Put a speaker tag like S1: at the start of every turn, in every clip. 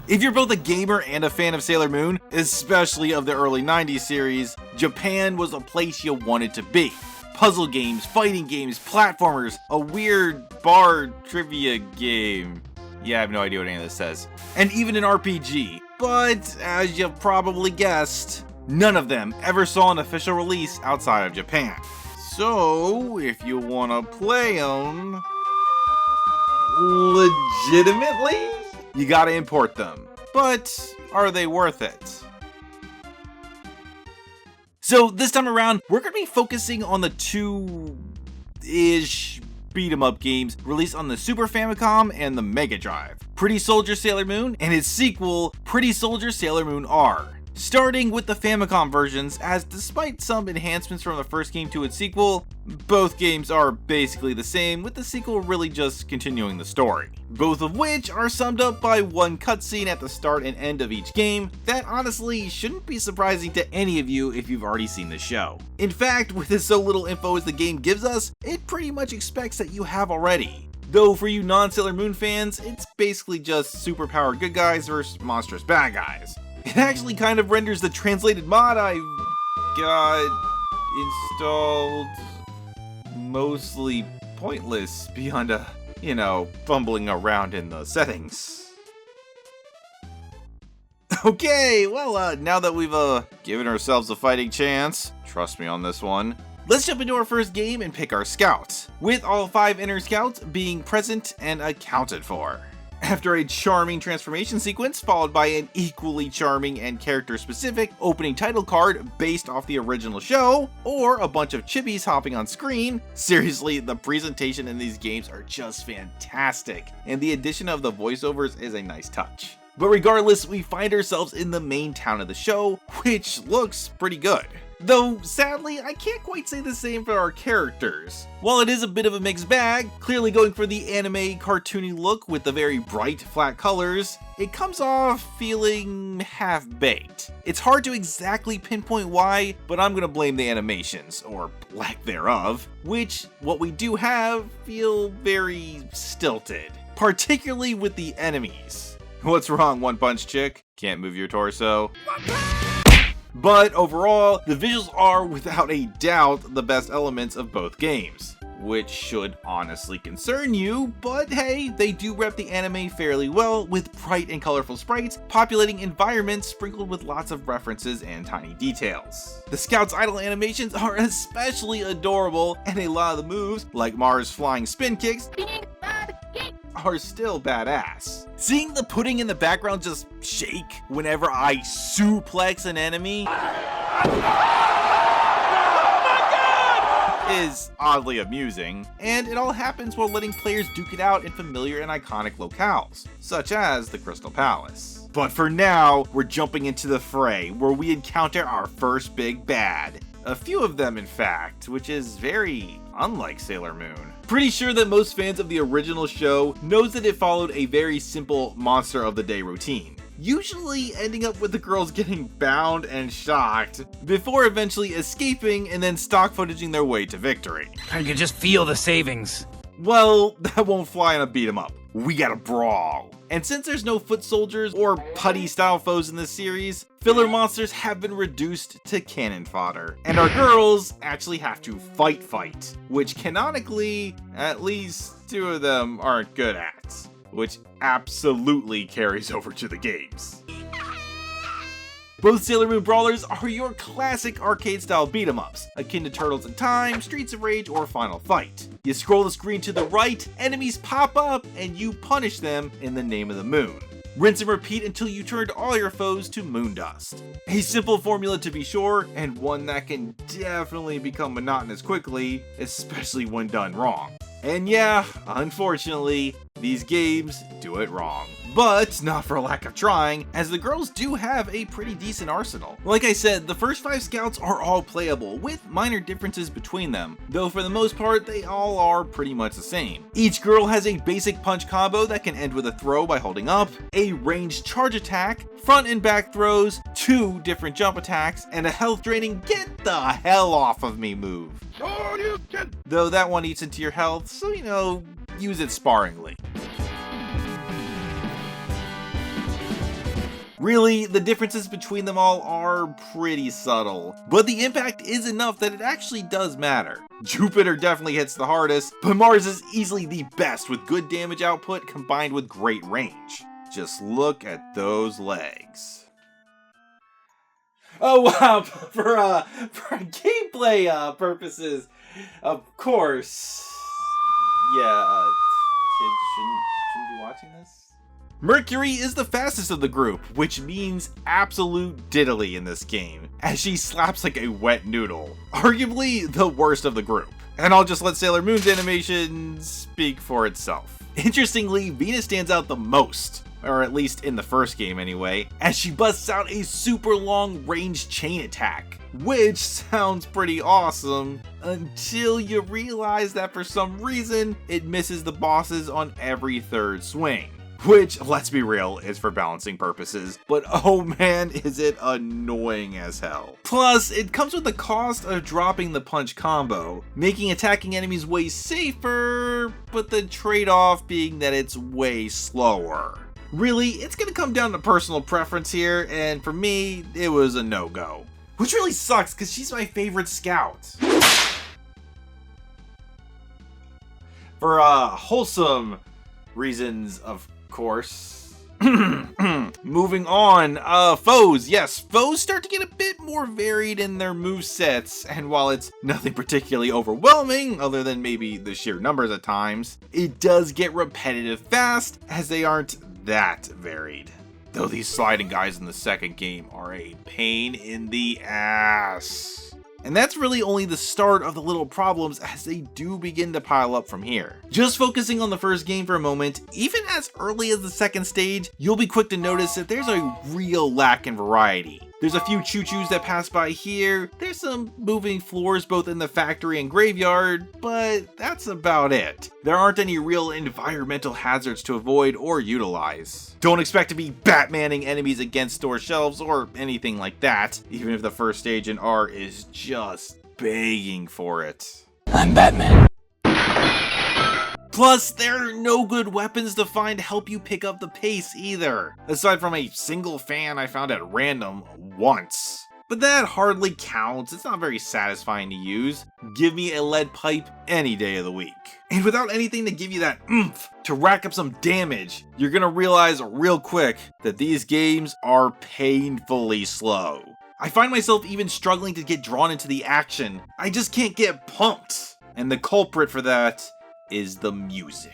S1: If you're both a gamer and a fan of Sailor Moon, especially of the early 90s series, Japan was a place you wanted to be. Puzzle games, fighting games, platformers, a weird bar trivia game. Yeah, I have no idea what any of this says. And even an RPG. But, as you've probably guessed, none of them ever saw an official release outside of Japan. So, if you want to play them legitimately, you gotta import them. But, are they worth it? So this time around, we're gonna be focusing on the two-ish beat-em-up games released on the Super Famicom and the Mega Drive. Pretty Soldier Sailor Moon and its sequel, Pretty Soldier Sailor Moon R. Starting with the Famicom versions, as despite some enhancements from the first game to its sequel, both games are basically the same, with the sequel really just continuing the story. Both of which are summed up by one cutscene at the start and end of each game that honestly shouldn't be surprising to any of you if you've already seen the show. In fact, with as so little info as the game gives us, it pretty much expects that you have already. Though for you non-Sailor Moon fans, it's basically just superpowered good guys versus monstrous bad guys. It actually kind of renders the translated mod I've got installed mostly pointless beyond fumbling around in the settings. Okay, well, now that we've given ourselves a fighting chance, trust me on this one, let's jump into our first game and pick our scouts, with all 5 inner scouts being present and accounted for. After a charming transformation sequence, followed by an equally charming and character-specific opening title card based off the original show, or a bunch of chippies hopping on screen, seriously, the presentation in these games are just fantastic, and the addition of the voiceovers is a nice touch. But regardless, we find ourselves in the main town of the show, which looks pretty good. Though, sadly, I can't quite say the same for our characters. While it is a bit of a mixed bag, clearly going for the anime cartoony look with the very bright, flat colors, it comes off feeling half-baked. It's hard to exactly pinpoint why, but I'm gonna blame the animations, or lack thereof, which, what we do have, feel very stilted. Particularly with the enemies. What's wrong, One Punch Chick? Can't move your torso? But overall, the visuals are without a doubt the best elements of both games. Which should honestly concern you, but hey, they do rep the anime fairly well with bright and colorful sprites, populating environments sprinkled with lots of references and tiny details. The Scout's idle animations are especially adorable, and a lot of the moves, like Mars' flying spin kicks, are still badass. Seeing the pudding in the background just shake whenever I suplex an enemy is oddly amusing, and it all happens while letting players duke it out in familiar and iconic locales, such as the Crystal Palace. But for now, we're jumping into the fray, where we encounter our first big bad. A few of them, in fact, which is very unlike Sailor Moon. Pretty sure that most fans of the original show knows that it followed a very simple monster of the day routine, usually ending up with the girls getting bound and shocked, before eventually escaping and then stock footaging their way to victory.
S2: I can just feel the savings.
S1: Well, that won't fly on a beat 'em up. We gotta brawl. And since there's no foot soldiers or putty style foes in this series, filler monsters have been reduced to cannon fodder, and our girls actually have to fight, which canonically, at least 2 of them aren't good at, which absolutely carries over to the games. Both Sailor Moon brawlers are your classic arcade-style beat-em-ups, akin to Turtles in Time, Streets of Rage, or Final Fight. You scroll the screen to the right, enemies pop up, and you punish them in the name of the moon. Rinse and repeat until you turned all your foes to moon dust. A simple formula to be sure, and one that can definitely become monotonous quickly, especially when done wrong. And yeah, unfortunately, these games do it wrong. But not for lack of trying, as the girls do have a pretty decent arsenal. Like I said, the first 5 scouts are all playable, with minor differences between them, though for the most part, they all are pretty much the same. Each girl has a basic punch combo that can end with a throw by holding up, a ranged charge attack, front and back throws, 2 different jump attacks, and a health draining get the hell off of me move. Though that one eats into your health, so use it sparingly. Really, the differences between them all are pretty subtle, but the impact is enough that it actually does matter. Jupiter definitely hits the hardest, but Mars is easily the best with good damage output combined with great range. Just look at those legs. Oh wow, for gameplay purposes, of course. Yeah, kids shouldn't be watching this. Mercury is the fastest of the group, which means absolute diddly in this game, as she slaps like a wet noodle. Arguably the worst of the group. And I'll just let Sailor Moon's animation speak for itself. Interestingly, Venus stands out the most, or at least in the first game anyway, as she busts out a super long range chain attack, which sounds pretty awesome until you realize that for some reason it misses the bosses on every third swing. Which, let's be real, is for balancing purposes, but oh man, is it annoying as hell. Plus, it comes with the cost of dropping the punch combo, making attacking enemies way safer, but the trade-off being that it's way slower. Really, it's gonna come down to personal preference here, and for me, it was a no-go. Which really sucks, because she's my favorite scout. For wholesome reasons, of course. Moving on, foes. Yes, foes start to get a bit more varied in their movesets, and while it's nothing particularly overwhelming, other than maybe the sheer numbers at times, it does get repetitive fast, as they aren't that varied. Though these sliding guys in the second game are a pain in the ass. And that's really only the start of the little problems, as they do begin to pile up from here. Just focusing on the first game for a moment, even as early as the second stage, you'll be quick to notice that there's a real lack in variety. There's a few choo-choos that pass by here, there's some moving floors both in the factory and graveyard, but that's about it. There aren't any real environmental hazards to avoid or utilize. Don't expect to be Batmaning enemies against store shelves or anything like that, even if the first stage in R is just begging for it.
S2: I'm Batman.
S1: Plus, there are no good weapons to find to help you pick up the pace either, aside from a single fan I found at random once. But that hardly counts, it's not very satisfying to use. Give me a lead pipe any day of the week. And without anything to give you that oomph to rack up some damage, you're gonna realize real quick that these games are painfully slow. I find myself even struggling to get drawn into the action. I just can't get pumped. And the culprit for that is the music.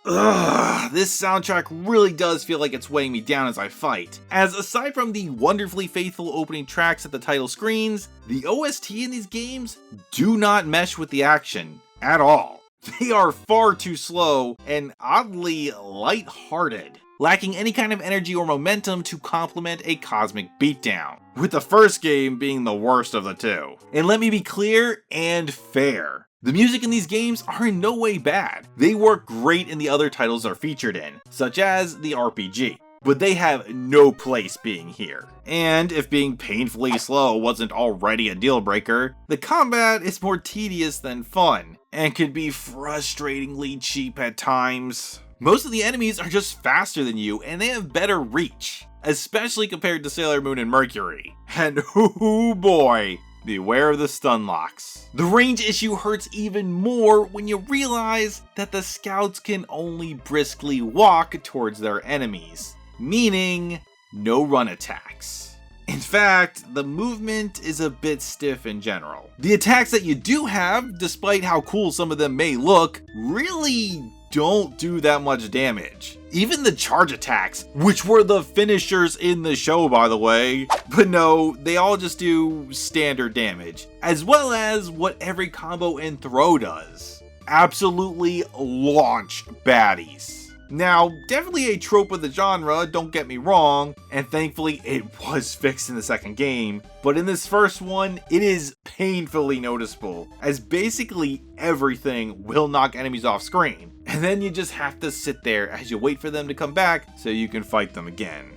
S1: Ugh, this soundtrack really does feel like it's weighing me down as I fight, as aside from the wonderfully faithful opening tracks at the title screens, the OST in these games do not mesh with the action at all. They are far too slow and oddly lighthearted, lacking any kind of energy or momentum to complement a cosmic beatdown, with the first game being the worst of the two. And let me be clear and fair. The music in these games are in no way bad. They work great in the other titles they're featured in, such as the RPG, but they have no place being here. And if being painfully slow wasn't already a deal breaker, the combat is more tedious than fun, and can be frustratingly cheap at times. Most of the enemies are just faster than you, and they have better reach, especially compared to Sailor Moon and Mercury. And oh boy, beware of the stun locks. The range issue hurts even more when you realize that the scouts can only briskly walk towards their enemies, meaning no run attacks. In fact, the movement is a bit stiff in general. The attacks that you do have, despite how cool some of them may look, really don't do that much damage. Even the charge attacks, which were the finishers in the show by the way, but no, they all just do standard damage, as well as what every combo and throw does. Absolutely launch baddies. Now, definitely a trope of the genre, don't get me wrong, and thankfully it was fixed in the second game, but in this first one, it is painfully noticeable, as basically everything will knock enemies off screen, and then you just have to sit there as you wait for them to come back so you can fight them again.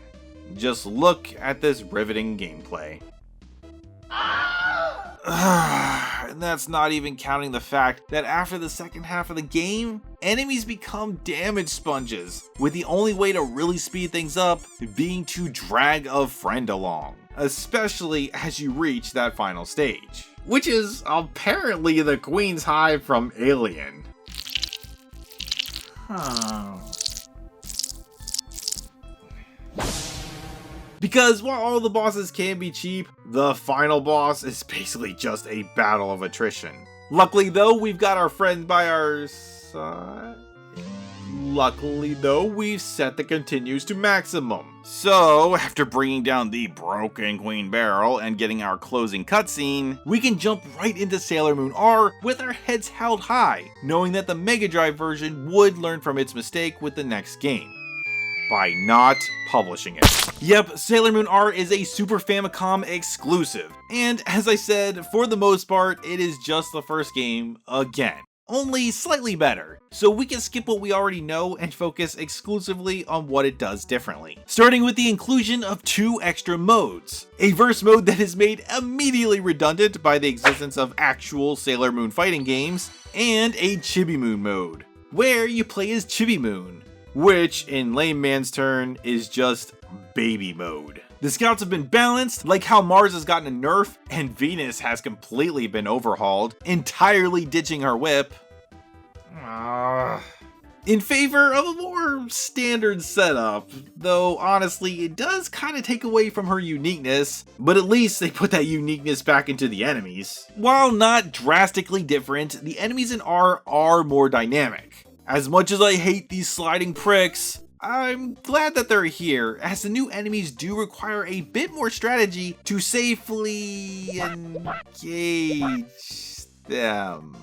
S1: Just look at this riveting gameplay. And that's not even counting the fact that after the second half of the game, enemies become damage sponges, with the only way to really speed things up being to drag a friend along, especially as you reach that final stage, which is apparently the Queen's Hive from Alien. Because while all the bosses can be cheap, the final boss is basically just a battle of attrition. Luckily though, we've got our friend by our side. Luckily though, we've set the continues to maximum. So after bringing down the broken Queen Barrel and getting our closing cutscene, we can jump right into Sailor Moon R with our heads held high, knowing that the MegaDrive version would learn from its mistake with the next game by not publishing it. Yep, Sailor Moon R is a Super Famicom exclusive, and as I said, for the most part, it is just the first game again, only slightly better, so we can skip what we already know and focus exclusively on what it does differently. Starting with the inclusion of 2 extra modes. A verse mode that is made immediately redundant by the existence of actual Sailor Moon fighting games, and a Chibi Moon mode, where you play as Chibi Moon, which in lame man's turn is just baby mode. The scouts have been balanced, like how Mars has gotten a nerf and Venus has completely been overhauled, entirely ditching her whip, in favor of a more standard setup, though honestly it does kind of take away from her uniqueness, but at least they put that uniqueness back into the enemies. While not drastically different, the enemies in R are more dynamic. As much as I hate these sliding pricks, I'm glad that they're here, as the new enemies do require a bit more strategy to safely engage them.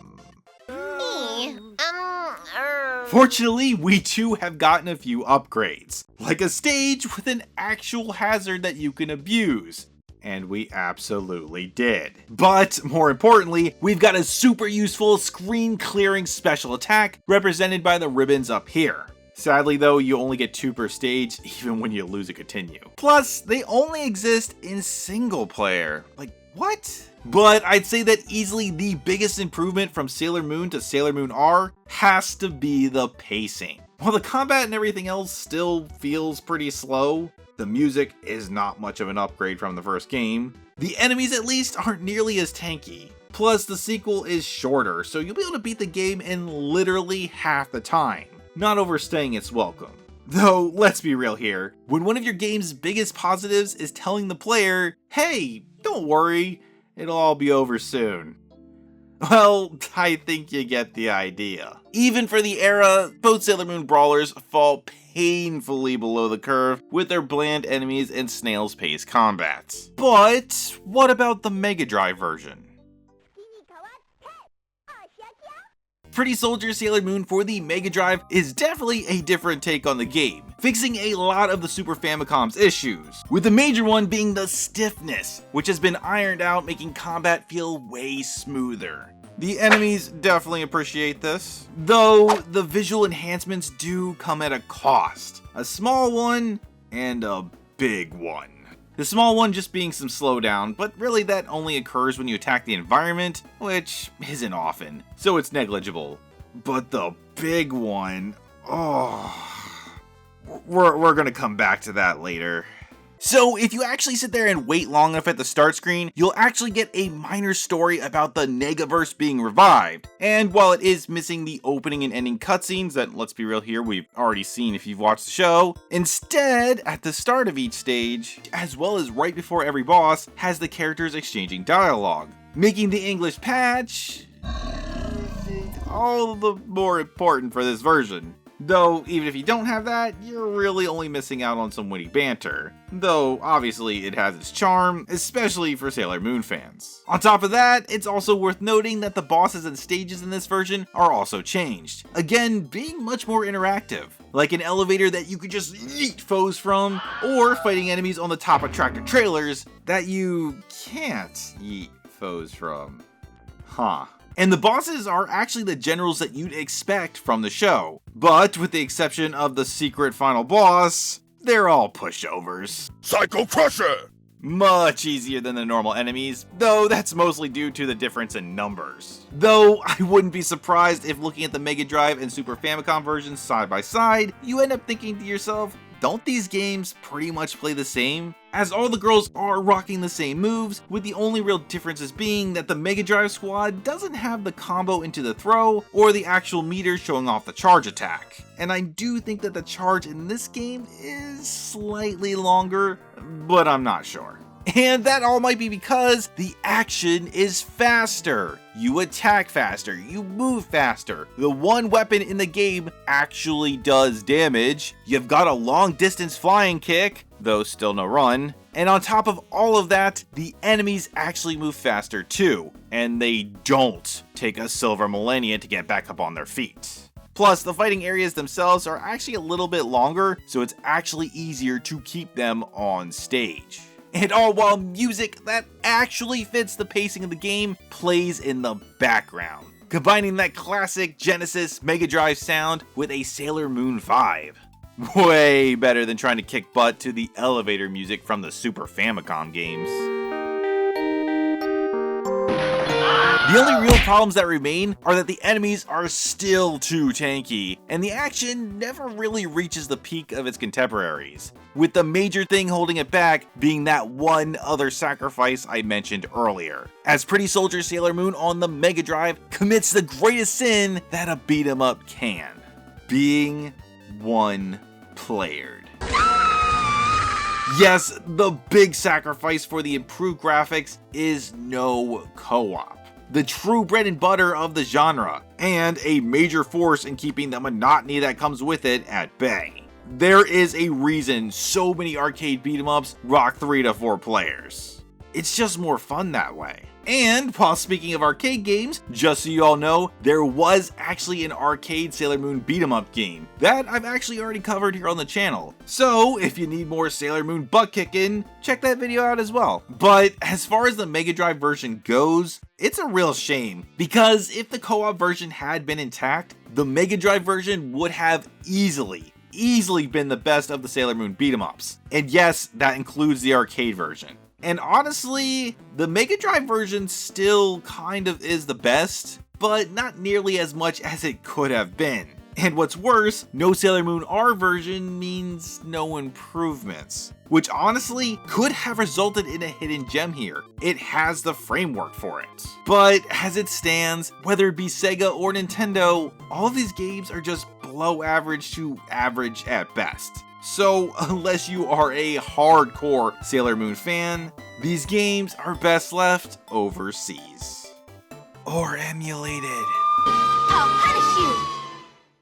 S1: Fortunately, we too have gotten a few upgrades, like a stage with an actual hazard that you can abuse. And we absolutely did. But more importantly, we've got a super useful screen clearing special attack represented by the ribbons up here. Sadly though, you only get 2 per stage even when you lose a continue. Plus, they only exist in single player. Like, what? But I'd say that easily the biggest improvement from Sailor Moon to Sailor Moon R has to be the pacing. While the combat and everything else still feels pretty slow, the music is not much of an upgrade from the first game. The enemies at least aren't nearly as tanky. Plus the sequel is shorter, so you'll be able to beat the game in literally half the time, not overstaying its welcome. Though, let's be real here, when one of your game's biggest positives is telling the player, hey, don't worry, it'll all be over soon. Well, I think you get the idea. Even for the era, both Sailor Moon brawlers fall painfully below the curve with their bland enemies and snail's pace combats. But what about the MegaDrive version? Pretty Soldier Sailor Moon for the MegaDrive is definitely a different take on the game, fixing a lot of the Super Famicom's issues, with the major one being the stiffness, which has been ironed out, making combat feel way smoother. The enemies definitely appreciate this, though the visual enhancements do come at a cost. A small one and a big one. The small one just being some slowdown, but really that only occurs when you attack the environment, which isn't often, so it's negligible. But the big one, we're gonna come back to that later. So if you actually sit there and wait long enough at the start screen, you'll actually get a minor story about the Negaverse being revived. And while it is missing the opening and ending cutscenes that, let's be real here, we've already seen if you've watched the show, instead, at the start of each stage, as well as right before every boss, has the characters exchanging dialogue, making the English patch all the more important for this version. Though, even if you don't have that, you're really only missing out on some witty banter. Though, obviously, it has its charm, especially for Sailor Moon fans. On top of that, it's also worth noting that the bosses and stages in this version are also changed. Again, being much more interactive. Like an elevator that you could just yeet foes from, or fighting enemies on the top of tractor trailers that you can't yeet foes from. Huh. And the bosses are actually the generals that you'd expect from the show. But with the exception of the secret final boss, they're all pushovers.
S3: Psycho Crusher!
S1: much easier than the normal enemies, though that's mostly due to the difference in numbers. Though I wouldn't be surprised if looking at the Mega Drive and Super Famicom versions side by side, you end up thinking to yourself, don't these games pretty much play the same? As all the girls are rocking the same moves, with the only real differences being that the Mega Drive squad doesn't have the combo into the throw or the actual meter showing off the charge attack. And I do think that the charge in this game is slightly longer, but I'm not sure. And that all might be because the action is faster. You attack faster, you move faster. The one weapon in the game actually does damage. You've got a long distance flying kick, though still no run. And on top of all of that, the enemies actually move faster too. And they don't take a silver millennia to get back up on their feet. Plus, the fighting areas themselves are actually a little bit longer, so it's actually easier to keep them on stage. And all while music that actually fits the pacing of the game plays in the background, combining that classic Genesis Mega Drive sound with a Sailor Moon vibe. Way better than trying to kick butt to the elevator music from the Super Famicom games. The only real problems that remain are that the enemies are still too tanky, and the action never really reaches the peak of its contemporaries, with the major thing holding it back being that one other sacrifice I mentioned earlier, as Pretty Soldier Sailor Moon on the Mega Drive commits the greatest sin that a beat 'em up can, being one-playered. Yes, the big sacrifice for the improved graphics is no co-op. The true bread and butter of the genre, and a major force in keeping the monotony that comes with it at bay. There is a reason so many arcade beat-em-ups rock 3 to 4 players. It's just more fun that way. And while speaking of arcade games, just so you all know, there was actually an arcade Sailor Moon beat-em-up game that I've actually already covered here on the channel. So if you need more Sailor Moon butt kicking, check that video out as well. But as far as the Mega Drive version goes, it's a real shame, because if the co-op version had been intact, the Mega Drive version would have easily been the best of the Sailor Moon beat-em-ups. And yes, that includes the arcade version. And honestly, the Mega Drive version still kind of is the best, but not nearly as much as it could have been. And what's worse, no Sailor Moon R version means no improvements, which honestly could have resulted in a hidden gem here. It has the framework for it. But as it stands, whether it be Sega or Nintendo, all of these games are just below average to average at best. So unless you are a hardcore Sailor Moon fan, these games are best left overseas. Or emulated.
S3: I'll punish you!